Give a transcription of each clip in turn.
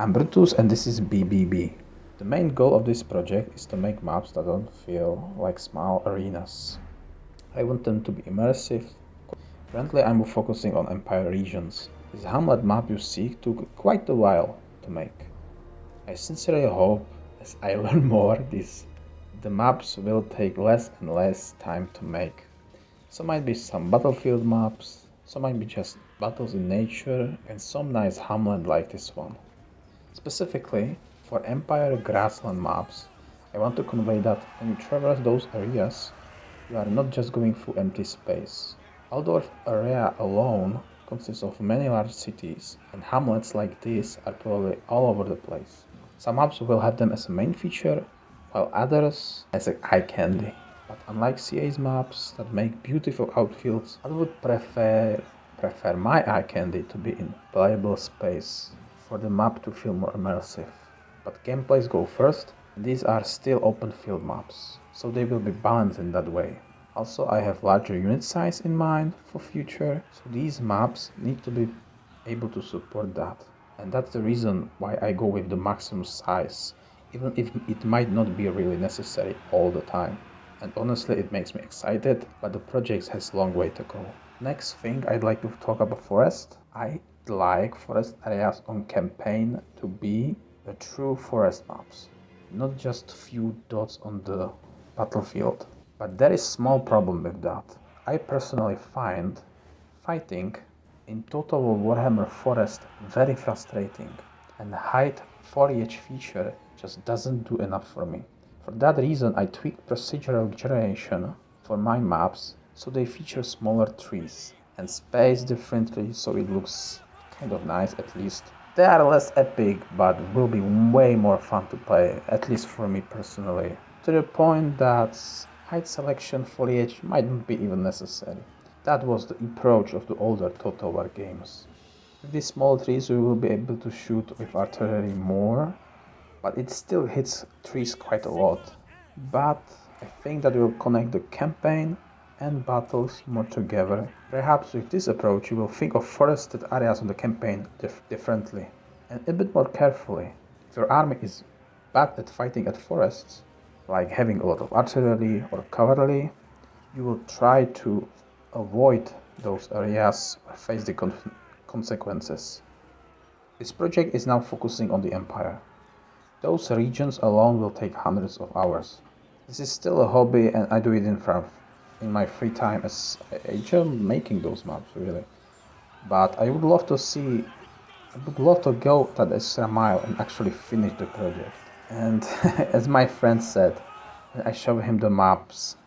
I'm Brutus and this is BBB. The main goal of this project is to make maps that don't feel like small arenas. I want them to be immersive. Currently I'm focusing on Empire regions. This Hamlet map you see took quite a while to make. I sincerely hope, as I learn more, the maps will take less and less time to make. Some might be some battlefield maps, some might be just battles in nature, and some nice hamlet like this one. Specifically, for Empire grassland maps, I want to convey that when you traverse those areas, you are not just going through empty space. Although the area alone consists of many large cities, and hamlets like this are probably all over the place. Some maps will have them as a main feature, while others as an eye candy. But unlike CA's maps that make beautiful outfields, I would prefer my eye candy to be in playable space for the map to feel more immersive. But gameplays go first, and these are still open field maps, so they will be balanced in that way. Also, I have larger unit size in mind for future, so these maps need to be able to support that. And that's the reason why I go with the maximum size, even if it might not be really necessary all the time. And honestly, it makes me excited, but the project has a long way to go. Next thing, I'd like to talk about forest. I'd like forest areas on campaign to be the true forest maps, not just few dots on the battlefield. But there is small problem with that. I personally find fighting in total Warhammer forest very frustrating, and the height foliage feature just doesn't do enough for me. For that reason, I tweaked procedural generation for my maps so they feature smaller trees and spaced differently so it looks kind of nice at least. They are less epic but will be way more fun to play, at least for me personally, to the point that height selection foliage might not be even necessary. That was the approach of the older Total War games. With these small trees we will be able to shoot with artillery more, but it still hits trees quite a lot. But I think that will connect the campaign and battles more together. Perhaps with this approach you will think of forested areas on the campaign differently and a bit more carefully. If your army is bad at fighting at forests, like having a lot of artillery or cavalry, you will try to avoid those areas or face the consequences. This project is now focusing on the Empire. Those regions alone will take hundreds of hours. This is still a hobby and I do it in my free time as I enjoy making those maps really. But I would love to go that extra mile and actually finish the project. And as my friend said, I showed him the maps.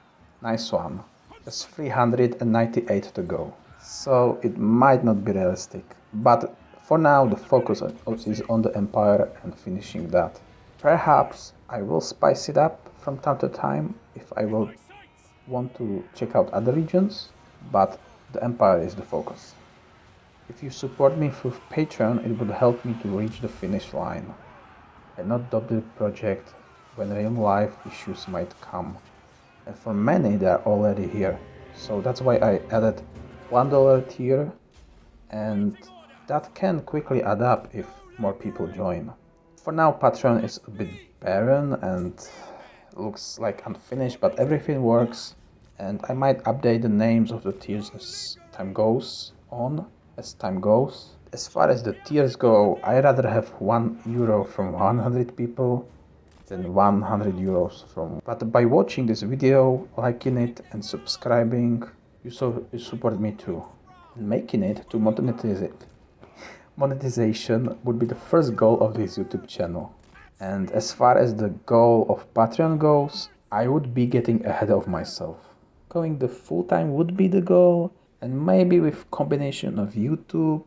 Nice one. Just 398 to go. So it might not be realistic. But for now the focus is on the Empire and finishing that. Perhaps I will spice it up from time to time if I will want to check out other regions, but the Empire is the focus. If you support me through Patreon, it would help me to reach the finish line and not stop the project when real life issues might come. And for many they are already here, so that's why I added $1 tier, and that can quickly add up if more people join. For now Patreon is a bit barren and looks like unfinished, but everything works, and I might update the names of the tiers as time goes. As far as the tiers go, I rather have €1 from 100 people than 100 euros from. But by watching this video, liking it and subscribing, you support me too. And making it to monetization would be the first goal of this YouTube channel. And as far as the goal of Patreon goes, I would be getting ahead of myself. Going the full-time would be the goal, and maybe with combination of YouTube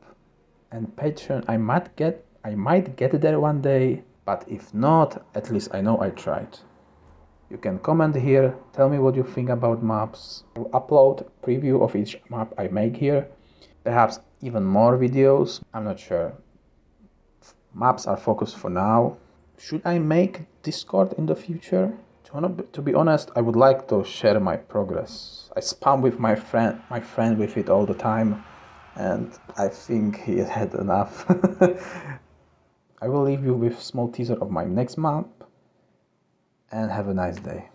and Patreon I might get there one day, but if not, at least I know I tried. You can comment here, tell me what you think about maps. I will upload a preview of each map I make here, perhaps even more videos, I'm not sure. Maps are focused for now. Should I make Discord in the future? To be honest, I would like to share my progress. I spam with my friend with it all the time, and I think he had enough. I will leave you with a small teaser of my next map, and have a nice day.